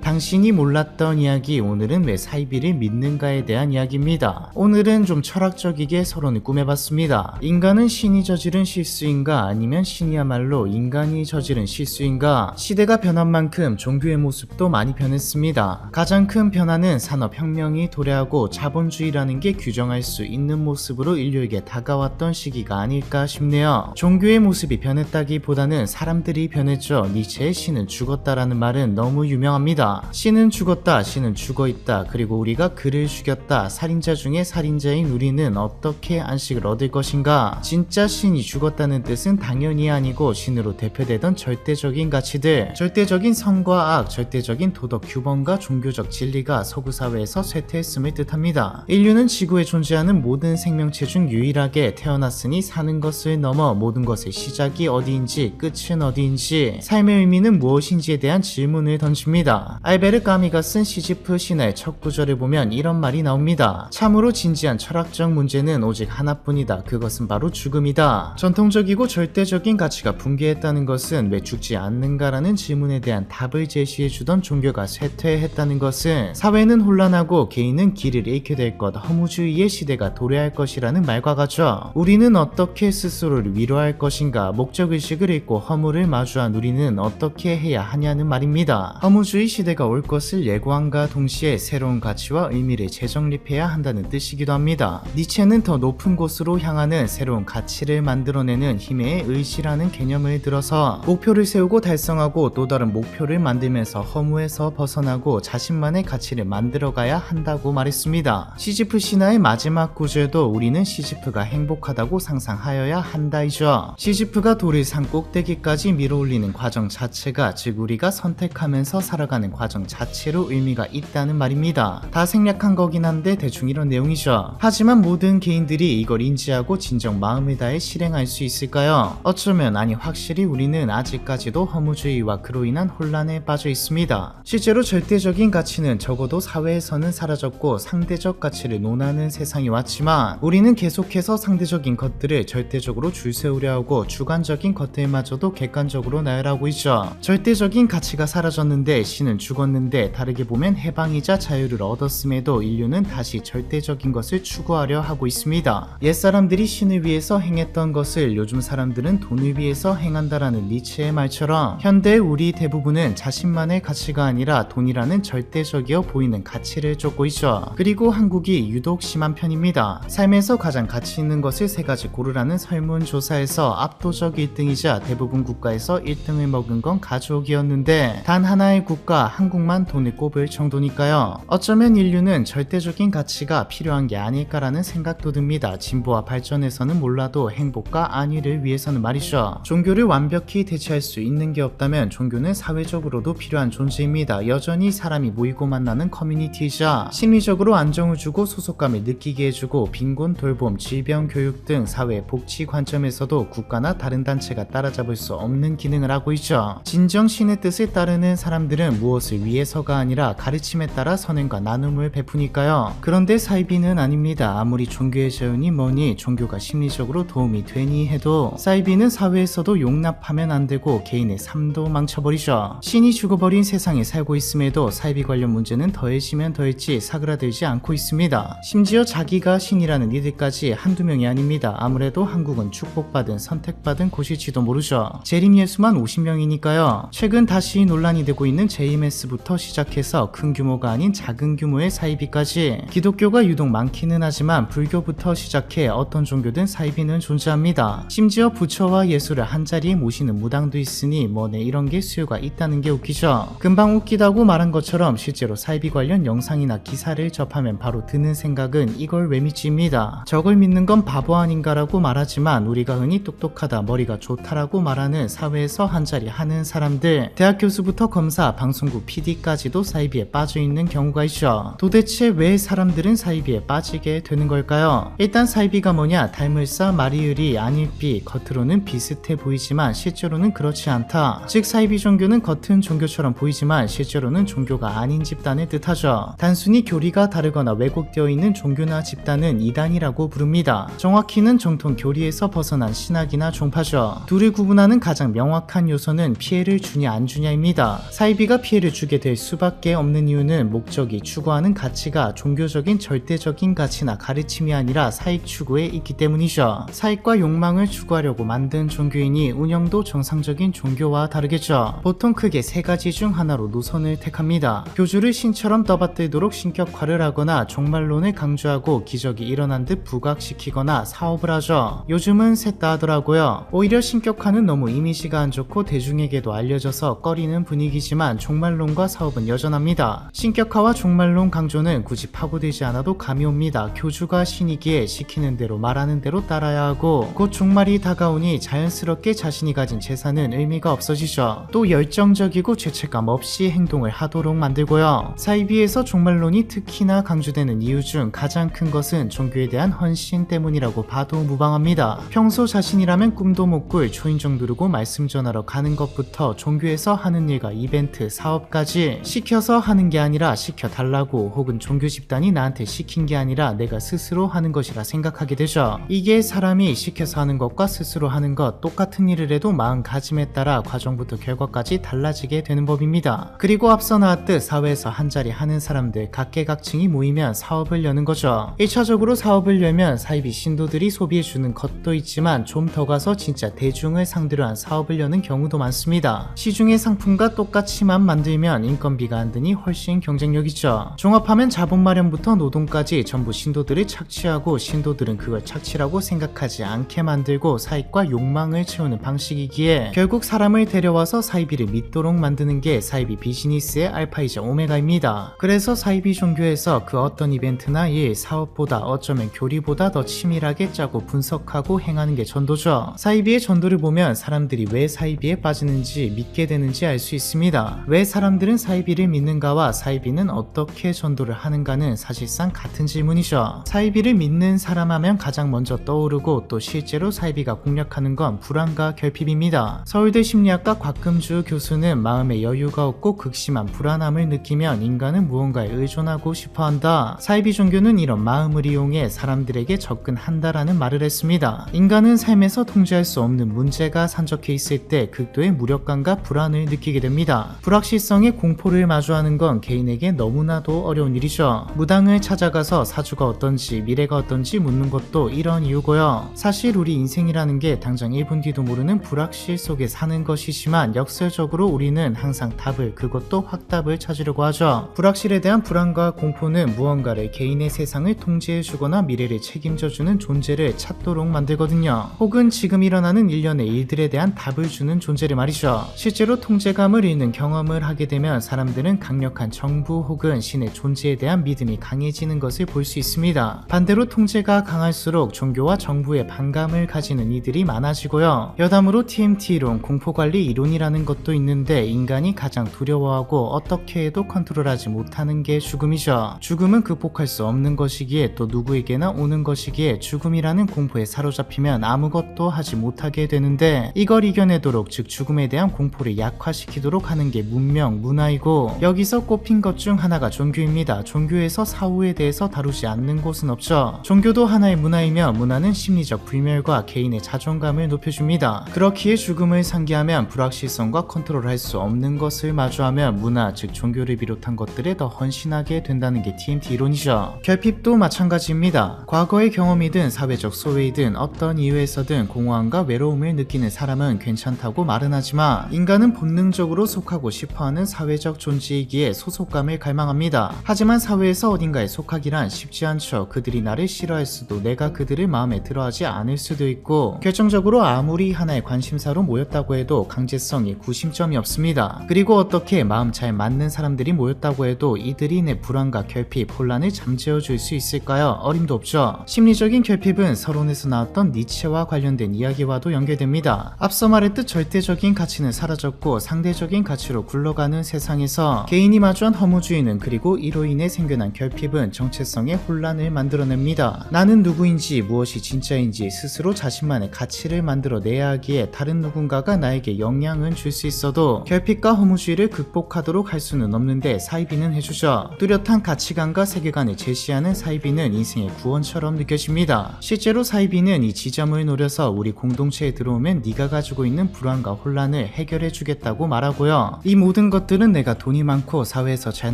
당신이 몰랐던 이야기, 오늘은 왜 사이비를 믿는가에 대한 이야기입니다. 오늘은 좀 철학적이게 서론을 꾸며봤습니다. 인간은 신이 저지른 실수인가, 아니면 신이야말로 인간이 저지른 실수인가? 시대가 변한 만큼 종교의 모습도 많이 변했습니다. 가장 큰 변화는 산업혁명이 도래하고 자본주의라는 게 규정할 수 있는 모습으로 인류에게 다가왔던 시기가 아닐까 싶네요. 종교의 모습이 변했다기보다는 사람들이 변했죠. 니체의 신은 죽었다라는 말은 너무 유명합니다. 신은 죽었다, 신은 죽어있다, 그리고 우리가 그를 죽였다. 살인자 중에 살인자인 우리는 어떻게 안식을 얻을 것인가? 진짜 신이 죽었다는 뜻은 당연히 아니고 신으로 대표되던 절대적인 가치들, 절대적인 선과 악, 절대적인 도덕 규범과 종교적 진리가 서구 사회에서 쇠퇴했음을 뜻합니다. 인류는 지구에 존재하는 모든 생명체 중 유일하게 태어났으니 사는 것을 넘어 모든 것의 시작이 어디인지 끝은 어디인지 삶의 의미는 무엇인지에 대한 질문을 던집니다. 알베르 까미가 쓴 시지프 신화의 첫 구절을 보면 이런 말이 나옵니다. 참으로 진지한 철학적 문제는 오직 하나뿐이다. 그것은 바로 죽음이다. 전통적이고 절대적인 가치가 붕괴했다는 것은 왜 죽지 않는가라는 질문에 대한 답을 제시해주던 종교가 쇠퇴했다는 것은 사회는 혼란하고 개인은 길을 잃게 될 것, 허무주의의 시대가 도래할 것이라는 말과 같죠. 우리는 어떻게 스스로를 위로할 것인가? 목적의식을 잃고 허물을 마주한 우리는 어떻게 해야 하냐는 말입니다. 허무주의 시대가 올 것을 예고함과 동시에 새로운 가치와 의미를 재정립해야 한다는 뜻이기도 합니다. 니체는 더 높은 곳으로 향하는 새로운 가치를 만들어내는 힘의 의지라는 개념을 들어서 목표를 세우고 달성하고 또 다른 목표를 만들면서 허무에서 벗어나고 자신만의 가치를 만들어가야 한다고 말했습니다. 시지프 신화의 마지막 구절도 우리는 시지프가 행복하다고 상상하여야 한다이죠. 시지프가 돌을 산 꼭대기까지 밀어올리는 과정 자체가, 즉 우리가 선택하면서 살아가는 과정 자체로 의미가 있다는 말입니다. 다 생략한 거긴 한데 대충 이런 내용이죠. 하지만 모든 개인들이 이걸 인지하고 진정 마음을 다해 실행할 수 있을까요? 어쩌면 아니, 확실히 우리는 아직까지도 허무주의와 그로 인한 혼란에 빠져 있습니다. 실제로 절대적인 가치는 적어도 사회에서는 사라졌고 상대적 가치를 논하는 세상이 왔지만 우리는 계속해서 상대적인 것들을 절대적으로 줄세우려 하고 주관적인 것들마저도 객관적으로 나열하고 있죠. 절대적인 가치가 사라졌는데 신은 죽었는데, 다르게 보면 해방이자 자유를 얻었음에도 인류는 다시 절대적인 것을 추구하려 하고 있습니다. 옛사람들이 신을 위해서 행했던 것을 요즘 사람들은 돈을 위해서 행한다라는 니체의 말처럼 현대 우리 대부분은 자신만의 가치가 아니라 돈이라는 절대적이어 보이는 가치를 쫓고 있죠. 그리고 한국이 유독 심한 편입니다. 삶에서 가장 가치 있는 것을 세 가지 고르라는 설문조사에서 압도적 1등이자 대부분 국가에서 1등을 먹은 건 가족이었는데 단 하나의 국가, 한국만 돈을 꼽을 정도니까요. 어쩌면 인류는 절대적인 가치가 필요한 게 아닐까라는 생각도 듭니다. 진보와 발전에서는 몰라도 행복과 안위를 위해서는 말이죠. 종교를 완벽히 대체할 수 있는 게 없다면 종교는 사회적으로도 필요한 존재입니다. 여전히 사람이 모이고 만나는 커뮤니티이자 심리적으로 안정을 주고 소속감을 느끼게 해주고 빈곤, 돌봄, 질병, 교육 등 사회 복지 관점에서도 국가나 다른 단체가 따라잡을 수 없는 기능을 하고 있죠. 진정 신의 뜻을 따르는 사람들은 무엇을 위해서가 아니라 가르침에 따라 선행과 나눔을 베푸니까요. 그런데 사이비는 아닙니다. 아무리 종교의 재현이 뭐니 종교가 심리적으로 도움이 되니 해도 사이비는 사회에서도 용납하면 안 되고 개인의 삶도 망쳐버리죠. 신이 죽어버린 세상에 살고 있음에도 사이비 관련 문제는 더해지면 더했지 사그라들지 않고 있습니다. 심지어 자기가 신이라는 이들까지 한두 명이 아닙니다. 아무래도 한국은 축복받은 선택받은 곳일지도 모르죠. 재림 예수만 50명이니까요. 최근 다시 논란이 되고 있는 JMS부터 시작해서 큰 규모가 아닌 작은 규모의 사이비까지 기독교가 유독 많기는 하지만 불교부터 시작해 어떤 종교든 사이비는 존재합니다. 심지어 부처와 예수를 한자리에 모시는 무당도 있으니 뭐네 이런 게 수요가 있다는 게 웃기죠. 금방 웃기다고 말한 것처럼 실제로 사이비 관련 영상이나 기사를 접하면 바로 드는 생각은 이걸 왜 믿지입니다. 저걸 믿는 건 바보 아닌가라고 말하지만 우리가 흔히 똑똑하다, 머리가 좋다라고 말하는 사회에서 한자리 하는 사람들, 대학 교수부터 검사, 방송국 PD까지도 사이비에 빠져있는 경우가 있죠. 도대체 왜 사람들은 사이비에 빠지게 되는 걸까요? 일단 사이비가 뭐냐? 달물사 마리을이 아닐비, 겉으로는 비슷해 보이지만 실제로는 그렇지 않다. 즉 사이비 종교는 겉은 종교처럼 보이지만 실제로는 종교가 아닌 집단을 뜻하죠. 단순히 교리가 다르거나 왜곡되어 있는 종교나 집단은 이단이라고 부릅니다. 정확히는 정통 교리에서 벗어난 신학이나 종파죠. 둘을 구분하는 가장 명확한 요소는 피해를 주냐 안 주냐입니다. 사이비가 피해를 해결해주게 될 수밖에 없는 이유는 목적이 추구하는 가치가 종교적인 절대적인 가치나 가르침이 아니라 사익 추구에 있기 때문이죠. 사익과 욕망을 추구하려고 만든 종교이니 운영도 정상적인 종교와 다르겠죠. 보통 크게 세 가지 중 하나로 노선을 택합니다. 교주를 신처럼 떠받들도록 신격화를 하거나 종말론을 강조하고 기적이 일어난 듯 부각시키거나 사업을 하죠. 요즘은 셋 다 하더라고요. 오히려 신격화는 너무 이미지가 안 좋고 대중에게도 알려져서 꺼리는 분위기지만 종말론과 사업은 여전합니다. 신격화와 종말론 강조는 굳이 파고들지 않아도 감이 옵니다. 교주가 신이기에 시키는 대로 말하는 대로 따라야 하고 곧 종말이 다가오니 자연스럽게 자신이 가진 재산은 의미가 없어지죠. 또 열정적이고 죄책감 없이 행동을 하도록 만들고요. 사이비에서 종말론이 특히나 강조되는 이유 중 가장 큰 것은 종교에 대한 헌신 때문이라고 봐도 무방합니다. 평소 자신이라면 꿈도 못 꿀 초인종 누르고 말씀 전하러 가는 것부터 종교에서 하는 일과 이벤트, 사업까지 시켜서 하는 게 아니라 시켜달라고 혹은 종교 집단이 나한테 시킨 게 아니라 내가 스스로 하는 것이라 생각하게 되죠. 이게 사람이 시켜서 하는 것과 스스로 하는 것 똑같은 일을 해도 마음가짐에 따라 과정부터 결과까지 달라지게 되는 법입니다. 그리고 앞서 나왔듯 사회에서 한자리 하는 사람들 각계각층이 모이면 사업을 여는 거죠. 1차적으로 사업을 열면 사이비 신도들이 소비해주는 것도 있지만 좀 더 가서 진짜 대중을 상대로 한 사업을 여는 경우도 많습니다. 시중의 상품과 똑같이만 만들면 인건비가 안 드니 훨씬 경쟁력이죠. 종합하면 자본 마련부터 노동까지 전부 신도들을 착취하고 신도들은 그걸 착취라고 생각하지 않게 만들고 사익과 욕망을 채우는 방식이기에 결국 사람을 데려와서 사이비를 믿도록 만드는 게 사이비 비즈니스의 알파이자 오메가입니다. 그래서 사이비 종교에서 그 어떤 이벤트나 일, 사업보다 어쩌면 교리보다 더 치밀하게 짜고 분석하고 행하는 게 전도죠. 사이비의 전도를 보면 사람들이 왜 사이비에 빠지는지 믿게 되는지 알 수 있습니다. 왜 사람들은 사이비를 믿는가와 사이비는 어떻게 전도를 하는가는 사실상 같은 질문이죠. 사이비를 믿는 사람 하면 가장 먼저 떠오르고 또 실제로 사이비가 공략하는 건 불안과 결핍입니다. 서울대 심리학과 곽금주 교수는 마음에 여유가 없고 극심한 불안함을 느끼면 인간은 무언가에 의존하고 싶어한다. 사이비 종교는 이런 마음을 이용해 사람들에게 접근한다라는 말을 했습니다. 인간은 삶에서 통제할 수 없는 문제가 산적해 있을 때 극도의 무력감과 불안을 느끼게 됩니다. 불확실성의 공포를 마주하는 건 개인에게 너무나도 어려운 일이죠. 무당을 찾아가서 사주가 어떤지 미래가 어떤지 묻는 것도 이런 이유고요. 사실 우리 인생이라는 게 당장 1분 뒤도 모르는 불확실 속에 사는 것이지만 역설적으로 우리는 항상 답을 그것도 확답을 찾으려고 하죠. 불확실에 대한 불안과 공포는 무언가를 개인의 세상을 통제해주거나 미래를 책임져주는 존재를 찾도록 만들거든요. 혹은 지금 일어나는 일련의 일들에 대한 답을 주는 존재를 말이죠. 실제로 통제감을 잃는 경험을 하게 되면 사람들은 강력한 정부 혹은 신의 존재에 대한 믿음이 강해지는 것을 볼 수 있습니다. 반대로 통제가 강할수록 종교와 정부에 반감을 가지는 이들이 많아지고요. 여담으로 TMT론, 공포관리 이론이라는 것도 있는데 인간이 가장 두려워하고 어떻게 해도 컨트롤하지 못하는 게 죽음이죠. 죽음은 극복할 수 없는 것이기에 또 누구에게나 오는 것이기에 죽음이라는 공포에 사로잡히면 아무것도 하지 못하게 되는데 이걸 이겨내도록 즉 죽음에 대한 공포를 약화시키도록 하는 게 문명, 문화이고 여기서 꼽힌 것 중 하나가 종교입니다. 종교에서 사후에 대해서 다루지 않는 곳은 없죠. 종교도 하나의 문화이며 문화는 심리적 불멸과 개인의 자존감을 높여줍니다. 그렇기에 죽음을 상기하면 불확실성과 컨트롤할 수 없는 것을 마주하면 문화 즉 종교를 비롯한 것들에 더 헌신하게 된다는 게 TMT 이론이죠. 결핍도 마찬가지입니다. 과거의 경험이든 사회적 소외이든 어떤 이유에서든 공허함과 외로움을 느끼는 사람은 괜찮다고 말은 하지만 인간은 본능적으로 속하고 싶어하는 사회적 존재이기에 소속감을 갈망합니다. 하지만 사회에서 어딘가에 속하기란 쉽지 않죠. 그들이 나를 싫어할 수도 내가 그들을 마음에 들어하지 않을 수도 있고 결정적으로 아무리 하나의 관심사로 모였다고 해도 강제성이 구심점이 없습니다. 그리고 어떻게 마음 잘 맞는 사람들이 모였다고 해도 이들이 내 불안과 결핍, 혼란을 잠재워 줄 수 있을까요? 어림도 없죠. 심리적인 결핍은 서론에서 나왔던 니체와 관련된 이야기와도 연결됩니다. 앞서 말했듯 절대적인 가치는 사라졌고 상대적인 가치로 굴러가는 세상에서 개인이 마주한 허무주의는 그리고 이로 인해 생겨난 결핍은 정체성의 혼란을 만들어냅니다. 나는 누구인지 무엇이 진짜인지 스스로 자신만의 가치를 만들어내야 하기에 다른 누군가가 나에게 영향은 줄 수 있어도 결핍과 허무주의를 극복하도록 할 수는 없는데 사이비는 해주죠. 뚜렷한 가치관과 세계관을 제시하는 사이비는 인생의 구원처럼 느껴집니다. 실제로 사이비는 이 지점을 노려서 우리 공동체에 들어오면 네가 가지고 있는 불안과 혼란을 해결해 주겠다고 말하고요. 이 모든 것들 것들은 내가 돈이 많고 사회에서 잘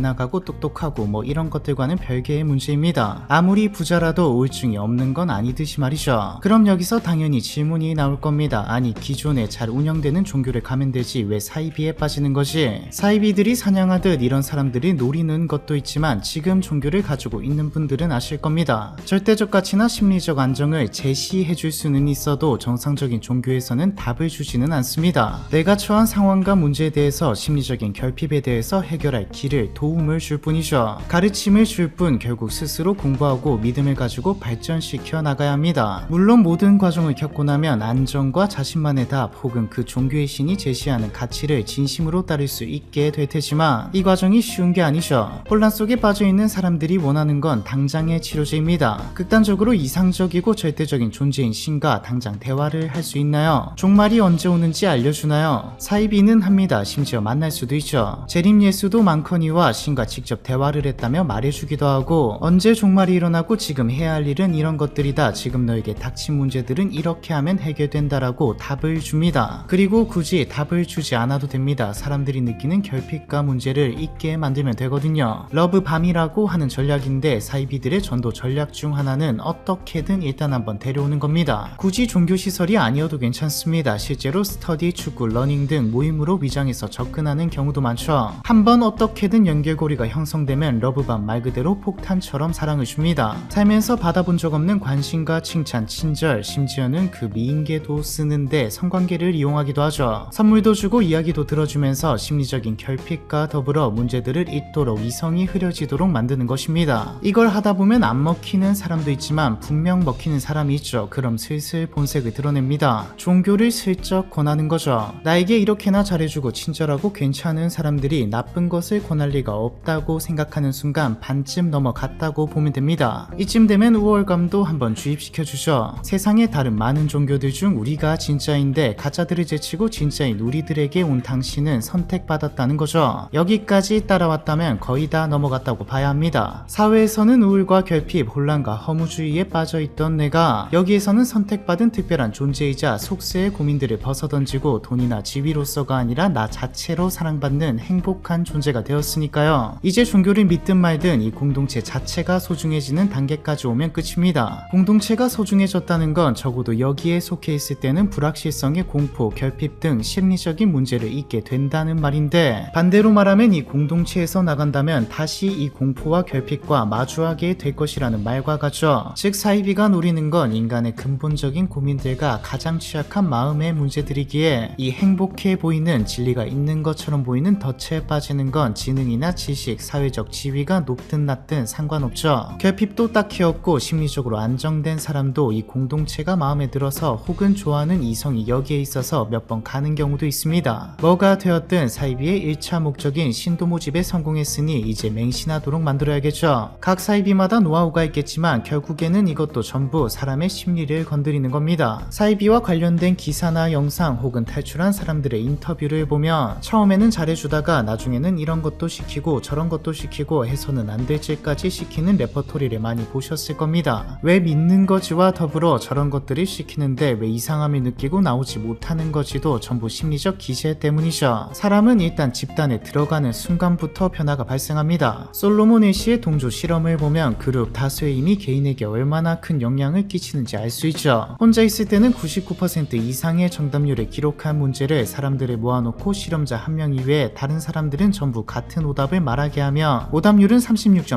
나가고 똑똑하고 뭐 이런 것들과는 별개의 문제입니다. 아무리 부자라도 우울증이 없는 건 아니듯이 말이죠. 그럼 여기서 당연히 질문이 나올 겁니다. 아니 기존에 잘 운영되는 종교를 가면 되지 왜 사이비에 빠지는 거지? 사이비들이 사냥하듯 이런 사람들이 노리는 것도 있지만 지금 종교를 가지고 있는 분들은 아실 겁니다. 절대적 가치나 심리적 안정을 제시해 줄 수는 있어도 정상적인 종교에서는 답을 주지는 않습니다. 내가 처한 상황과 문제에 대해서 심리적인 결핍에 대해서 해결할 길을 도움을 줄 뿐이죠. 가르침을 줄 뿐 결국 스스로 공부하고 믿음을 가지고 발전시켜 나가야 합니다. 물론 모든 과정을 겪고 나면 안정과 자신만의 답 혹은 그 종교의 신이 제시하는 가치를 진심으로 따를 수 있게 될 테지만 이 과정이 쉬운 게 아니죠. 혼란 속에 빠져있는 사람들이 원하는 건 당장의 치료제입니다. 극단적으로 이상적이고 절대적인 존재인 신과 당장 대화를 할 수 있나요? 종말이 언제 오는지 알려주나요? 사이비는 합니다. 심지어 만날 수도 있죠. 재림 예수도 많거니와 신과 직접 대화를 했다며 말해주기도 하고 언제 종말이 일어나고 지금 해야 할 일은 이런 것들이다. 지금 너에게 닥친 문제들은 이렇게 하면 해결된다라고 답을 줍니다. 그리고 굳이 답을 주지 않아도 됩니다. 사람들이 느끼는 결핍과 문제를 잊게 만들면 되거든요. 러브밤이라고 하는 전략인데 사이비들의 전도 전략 중 하나는 어떻게든 일단 한번 데려오는 겁니다. 굳이 종교시설이 아니어도 괜찮습니다. 실제로 스터디, 축구, 러닝 등 모임으로 위장해서 접근하는 경우도 많죠. 한번 어떻게든 연결고리가 형성되면 러브밤 말 그대로 폭탄처럼 사랑을 줍니다. 살면서 받아본 적 없는 관심과 칭찬, 친절, 심지어는 그 미인계도 쓰는데 성관계를 이용하기도 하죠. 선물도 주고 이야기도 들어주면서 심리적인 결핍과 더불어 문제들을 잊도록 이성이 흐려지도록 만드는 것입니다. 이걸 하다 보면 안 먹히는 사람도 있지만 분명 먹히는 사람이 있죠. 그럼 슬슬 본색을 드러냅니다. 종교를 슬쩍 권하는 거죠. 나에게 이렇게나 잘해주고 친절하고 괜찮은 사람들이 나쁜 것을 권할 리가 없다고 생각하는 순간 반쯤 넘어갔다고 보면 됩니다. 이쯤 되면 우월감도 한번 주입시켜주죠. 세상에 다른 많은 종교들 중 우리가 진짜인데 가짜들을 제치고 진짜인 우리들에게 온 당신은 선택받았다는 거죠. 여기까지 따라왔다면 거의 다 넘어갔다고 봐야 합니다. 사회에서는 우울과 결핍, 혼란과 허무주의에 빠져있던 내가 여기에서는 선택받은 특별한 존재이자 속세의 고민들을 벗어던지고 돈이나 지위로서가 아니라 나 자체로 사랑받는 행복한 존재가 되었으니까요. 이제 종교를 믿든 말든 이 공동체 자체가 소중해지는 단계까지 오면 끝입니다. 공동체가 소중해졌다는 건 적어도 여기에 속해 있을 때는 불확실성의 공포, 결핍 등 심리적인 문제를 잊게 된다는 말인데 반대로 말하면 이 공동체에서 나간다면 다시 이 공포와 결핍과 마주하게 될 것이라는 말과 같죠. 즉 사이비가 노리는 건 인간의 근본적인 고민들과 가장 취약한 마음의 문제들이기에 이 행복해 보이는 진리가 있는 것처럼 보이는 덫에 빠지는 건 지능이나 지식, 사회적 지위가 높든 낮든 상관없죠. 결핍도 딱히 없고 심리적으로 안정된 사람도 이 공동체가 마음에 들어서 혹은 좋아하는 이성이 여기에 있어서 몇 번 가는 경우도 있습니다. 뭐가 되었든 사이비의 1차 목적인 신도 모집에 성공했으니 이제 맹신하도록 만들어야겠죠. 각 사이비마다 노하우가 있겠지만 결국에는 이것도 전부 사람의 심리를 건드리는 겁니다. 사이비와 관련된 기사나 영상 혹은 탈출한 사람들의 인터뷰를 보면 처음에는 잘해주다가 나중에는 이런 것도 시키고 저런 것도 시키고 해서는 안 될 짓까지 시키는 레퍼토리를 많이 보셨을 겁니다. 왜 믿는 거지와 더불어 저런 것들을 시키는데 왜 이상함을 느끼고 나오지 못하는 거지도 전부 심리적 기세 때문이죠. 사람은 일단 집단에 들어가는 순간부터 변화가 발생합니다. 솔로몬 일시의 동조 실험을 보면 그룹 다수의 힘이 개인에게 얼마나 큰 영향을 끼치는지 알 수 있죠. 혼자 있을 때는 99% 이상의 정답률을 기록한 문제를 사람들을 모아놓고 실험자 한 명 이외에 다른 사람들은 전부 같은 오답을 말하게 하며 오답률은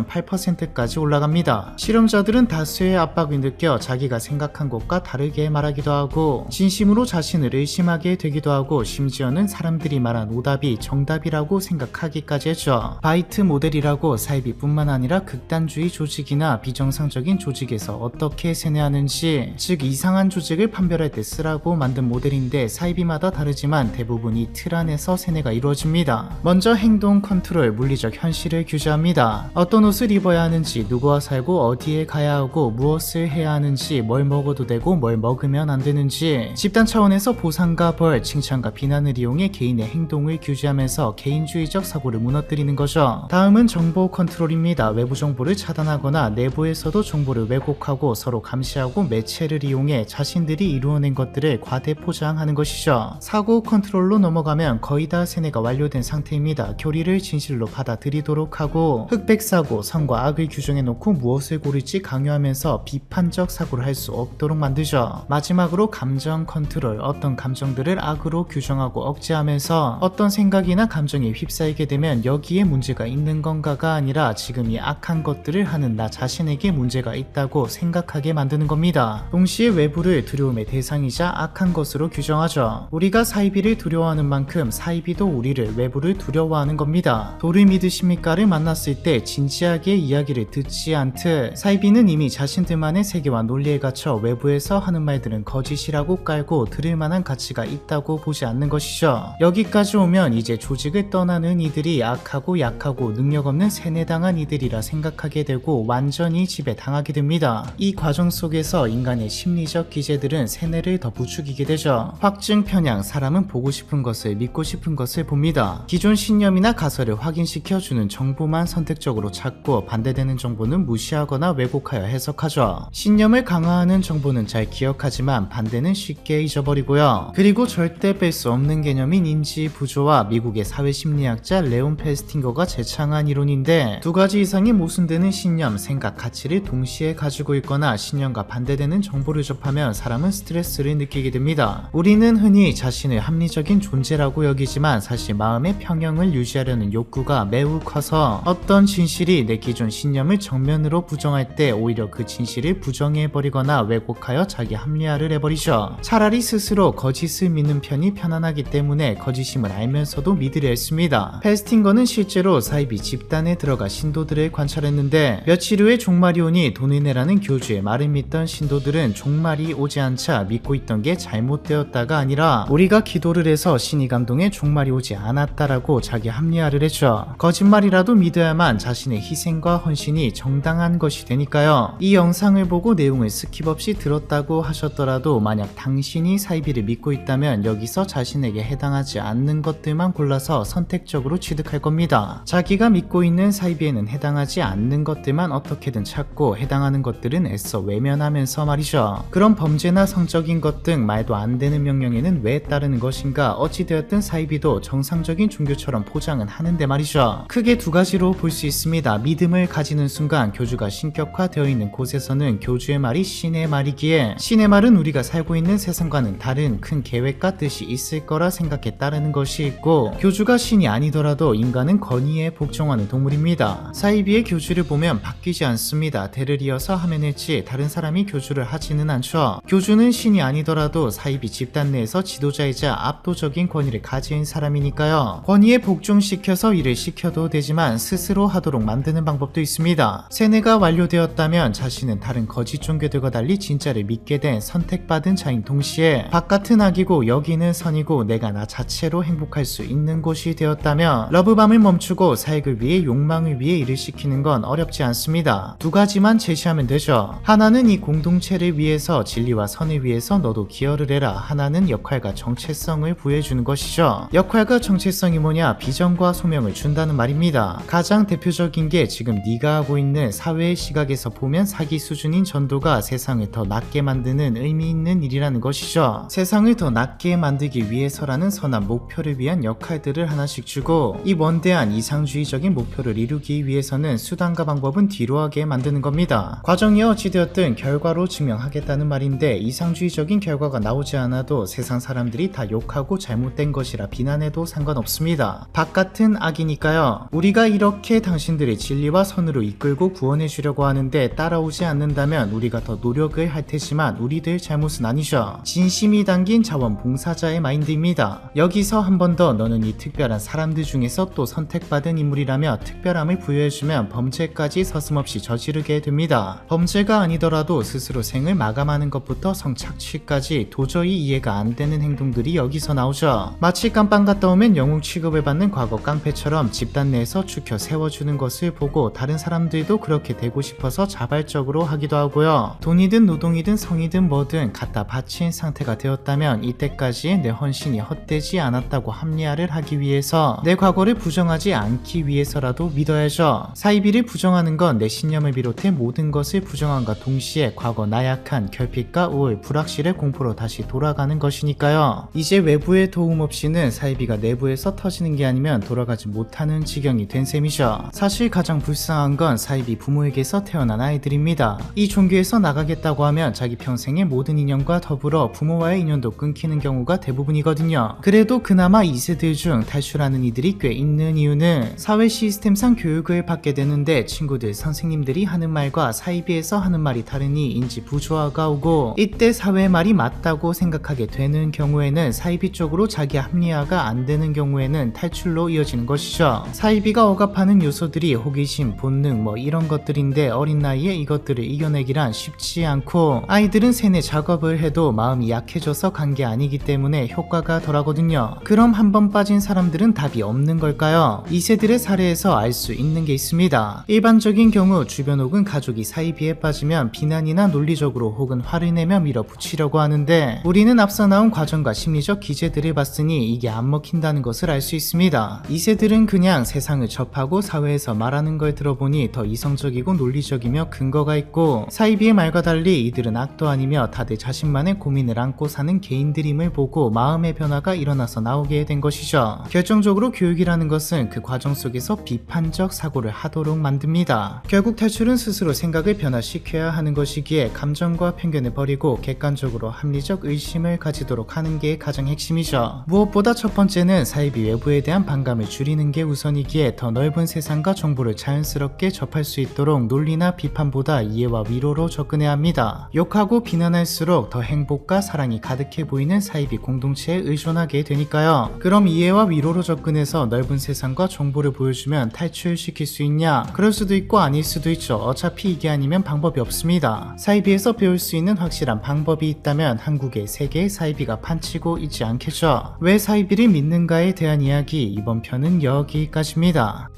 36.8%까지 올라갑니다. 실험자들은 다수의 압박을 느껴 자기가 생각한 것과 다르게 말하기도 하고 진심으로 자신을 의심하게 되기도 하고 심지어는 사람들이 말한 오답이 정답이라고 생각하기까지 했죠. 바이트 모델이라고 사이비뿐만 아니라 극단주의 조직이나 비정상적인 조직에서 어떻게 세뇌하는지, 즉 이상한 조직을 판별할 때 쓰라고 만든 모델인데 사이비마다 다르지만 대부분 이 틀 안에서 세뇌가 이루어집니다. 먼저 행동 컨트롤, 물리적 현실을 규제합니다. 어떤 옷을 입어야 하는지, 누구와 살고 어디에 가야 하고 무엇을 해야 하는지, 뭘 먹어도 되고 뭘 먹으면 안 되는지, 집단 차원에서 보상과 벌, 칭찬과 비난을 이용해 개인의 행동을 규제하면서 개인주의적 사고를 무너뜨리는 거죠. 다음은 정보 컨트롤입니다. 외부 정보를 차단하거나 내부에서도 정보를 왜곡하고 서로 감시하고 매체를 이용해 자신들이 이루어낸 것들을 과대 포장하는 것이죠. 사고 컨트롤로 넘어가면 거의 다 세뇌가 완료됩니다. 완료된 상태입니다. 교리를 진실로 받아들이도록 하고 흑백사고, 선과 악을 규정해놓고 무엇을 고를지 강요하면서 비판적 사고를 할 수 없도록 만들죠. 마지막으로 감정 컨트롤, 어떤 감정들을 악으로 규정하고 억제하면서 어떤 생각이나 감정에 휩싸이게 되면 여기에 문제가 있는 건가가 아니라 지금 이 악한 것들을 하는 나 자신에게 문제가 있다고 생각하게 만드는 겁니다. 동시에 외부를 두려움의 대상이자 악한 것으로 규정하죠. 우리가 사이비를 두려워하는 만큼 사이비도 우리를, 외부를 두려워하는 겁니다. 도를 믿으십니까를 만났을 때 진지하게 이야기를 듣지 않듯 사이비는 이미 자신들만의 세계와 논리에 갇혀 외부에서 하는 말들은 거짓이라고 깔고 들을 만한 가치가 있다고 보지 않는 것이죠. 여기까지 오면 이제 조직을 떠나는 이들이 악하고 약하고 능력 없는 세뇌당한 이들이라 생각하게 되고 완전히 지배당하게 됩니다. 이 과정 속에서 인간의 심리적 기제들은 세뇌를 더 부추기게 되죠. 확증 편향, 사람은 보고 싶은 것을, 믿고 싶은 것을 봅니다. 기존 신념이나 가설을 확인시켜주는 정보만 선택적으로 찾고 반대되는 정보는 무시하거나 왜곡하여 해석하죠. 신념을 강화하는 정보는 잘 기억하지만 반대는 쉽게 잊어버리고요. 그리고 절대 뺄 수 없는 개념인 인지 부조와 미국의 사회심리학자 레온 페스팅거가 제창한 이론인데, 두 가지 이상의 모순되는 신념, 생각, 가치를 동시에 가지고 있거나 신념과 반대되는 정보를 접하면 사람은 스트레스를 느끼게 됩니다. 우리는 흔히 자신을 합리적인 존재라고 여기지만 사실 마음의 평형을 유지하려는 욕구가 매우 커서 어떤 진실이 내 기존 신념을 정면으로 부정할 때 오히려 그 진실을 부정해버리거나 왜곡하여 자기 합리화를 해버리죠. 차라리 스스로 거짓을 믿는 편이 편안하기 때문에 거짓임을 알면서도 믿으려 했습니다. 페스팅거는 실제로 사이비 집단에 들어가 신도들을 관찰했는데 며칠 후에 종말이 오니 돈을 내라는 교주의 말을 믿던 신도들은 종말이 오지 않자 믿고 있던 게 잘못되었다가 아니라 우리가 기도를 해서 신이 감동해 종말이 오지 않았다라고 자기 합리화를 했죠. 거짓말이라도 믿어야만 자신의 희생과 헌신이 정당한 것이 되니까요. 이 영상을 보고 내용을 스킵 없이 들었다고 하셨더라도 만약 당신이 사이비를 믿고 있다면 여기서 자신에게 해당하지 않는 것들만 골라서 선택적으로 취득할 겁니다. 자기가 믿고 있는 사이비에는 해당하지 않는 것들만 어떻게든 찾고 해당하는 것들은 애써 외면하면서 말이죠. 그럼 범죄나 성적인 것 등 말도 안 되는 명령에는 왜 따르는 것인가? 어찌되었든 사이비도 정상적인 종교처럼 포장은 하는데 말이죠. 크게 두 가지로 볼 수 있습니다. 믿음을 가지는 순간 교주가 신격화되어 있는 곳에서는 교주의 말이 신의 말이기에 신의 말은 우리가 살고 있는 세상과는 다른 큰 계획과 뜻이 있을 거라 생각해 따르는 것이 있고, 교주가 신이 아니더라도 인간은 권위에 복종하는 동물입니다. 사이비의 교주를 보면 바뀌지 않습니다. 대를 이어서 하면 했지 다른 사람이 교주를 하지는 않죠. 교주는 신이 아니더라도 사이비 집단 내에서 지도자이자 압도적인 권위를 가진 사람이니까요. 권위에 복종시켜서 일을 시켜도 되지만 스스로 하도록 만드는 방법도 있습니다. 세뇌가 완료되었다면 자신은 다른 거짓 종교들과 달리 진짜를 믿게 된 선택받은 자인 동시에 바깥은 악이고 여기는 선이고 내가 나 자체로 행복할 수 있는 곳이 되었다면 러브밤을 멈추고 사익을 위해 욕망을 위해 일을 시키는 건 어렵지 않습니다. 두 가지만 제시하면 되죠. 하나는 이 공동체를 위해서, 진리와 선을 위해서 너도 기여를 해라. 하나는 역할과 정체성을 부여해주는 것이죠. 역할과 정체성이 뭐냐? 비전과 소명을 준다는 말입니다. 가장 대표적인 게 지금 네가 하고 있는 사회의 시각에서 보면 사기 수준인 전도가 세상을 더 낫게 만드는 의미 있는 일이라는 것이죠. 세상을 더 낫게 만들기 위해서라는 선한 목표를 위한 역할들을 하나씩 주고, 이 원대한 이상주의적인 목표를 이루기 위해서는 수단과 방법은 뒤로하게 만드는 겁니다. 과정이 어찌되었든 결과로 증명하겠다는 말인데, 이상주의적인 결과가 나오지 않아도 세상 사람들이 다 욕하고 잘못된 것이라 비난해도 상관없습니다. 바깥은 악이니까요. 우리가 이렇게 당신들의 진리와 선으로 이끌고 구원해 주려고 하는데 따라오지 않는다면 우리가 더 노력을 할 테지만 우리들 잘못은 아니죠. 진심이 담긴 자원봉사자의 마인드입니다. 여기서 한 번 더 너는 이 특별한 사람들 중에서 또 선택받은 인물이라며 특별함을 부여해주면 범죄까지 서슴없이 저지르게 됩니다. 범죄가 아니더라도 스스로 생을 마감하는 것부터 성착취까지 도저히 이해가 안 되는 행동들이 여기서 나오죠. 마치 깜빵 갔다 오면 영웅 취급을 받는 과거 깡패처럼 집단 내에서 추켜 세워주는 것을 보고 다른 사람들도 그렇게 되고 싶어서 자발적으로 하기도 하고요. 돈이든 노동이든 성이든 뭐든 갖다 바친 상태가 되었다면 이때까지의 내 헌신이 헛되지 않았다고 합리화를 하기 위해서, 내 과거를 부정하지 않기 위해서라도 믿어야죠. 사이비를 부정하는 건 내 신념을 비롯해 모든 것을 부정함과 동시에 과거 나약한 결핍과 우울, 불확실의 공포로 다시 돌아가는 것이니까요. 이제 외부의 도움 없이는 사이비가 내부에 외부에서 터지는 게 아니면 돌아가지 못하는 지경이 된 셈이죠. 사실 가장 불쌍한 건 사이비 부모에게서 태어난 아이들입니다. 이 종교에서 나가겠다고 하면 자기 평생의 모든 인연과 더불어 부모와의 인연도 끊기는 경우가 대부분이거든요. 그래도 그나마 2세들 중 탈출하는 이들이 꽤 있는 이유는 사회 시스템상 교육을 받게 되는데 친구들, 선생님들이 하는 말과 사이비에서 하는 말이 다르니 인지 부조화가 오고, 이때 사회의 말이 맞다고 생각하게 되는 경우에는 사이비 쪽으로 자기 합리화가 안 되는 경우에는 탈출로 이어지는 것이죠. 사이비가 억압하는 요소들이 호기심, 본능 이런 것들인데 어린 나이에 이것들을 이겨내기란 쉽지 않고, 아이들은 세뇌 작업을 해도 마음이 약해져서 간 게 아니기 때문에 효과가 덜하거든요. 그럼 한번 빠진 사람들은 답이 없는 걸까요? 2세들의 사례에서 알 수 있는 게 있습니다. 일반적인 경우 주변 혹은 가족이 사이비에 빠지면 비난이나 논리적으로 혹은 화를 내며 밀어붙이려고 하는데, 우리는 앞서 나온 과정과 심리적 기제들을 봤으니 이게 안 먹힌다는 것을 알 수 있습니다. 2세들은 그냥 세상을 접하고 사회에서 말하는 걸 들어보니 더 이성적이고 논리적이며 근거가 있고, 사이비의 말과 달리 이들은 악도 아니며 다들 자신만의 고민을 안고 사는 개인들임을 보고 마음의 변화가 일어나서 나오게 된 것이죠. 결정적으로 교육이라는 것은 그 과정 속에서 비판적 사고를 하도록 만듭니다. 결국 탈출은 스스로 생각을 변화시켜야 하는 것이기에 감정과 편견을 버리고 객관적으로 합리적 의심을 가지도록 하는 게 가장 핵심이죠. 무엇보다 첫 번째는 사이비 외부에 대한 반감을 줄이는 게 우선이기에 더 넓은 세상과 정보를 자연스럽게 접할 수 있도록 논리나 비판보다 이해와 위로로 접근해야 합니다. 욕하고 비난할수록 더 행복과 사랑이 가득해 보이는 사이비 공동체에 의존하게 되니까요. 그럼 이해와 위로로 접근해서 넓은 세상과 정보를 보여주면 탈출시킬 수 있냐? 그럴 수도 있고 아닐 수도 있죠. 어차피 이게 아니면 방법이 없습니다. 사이비에서 배울 수 있는 확실한 방법이 있다면 한국의 세계의 사이비가 판치고 있지 않겠죠. 왜 사이비를 믿는가에 대한 이야기, 이번 편은 여기까지입니다.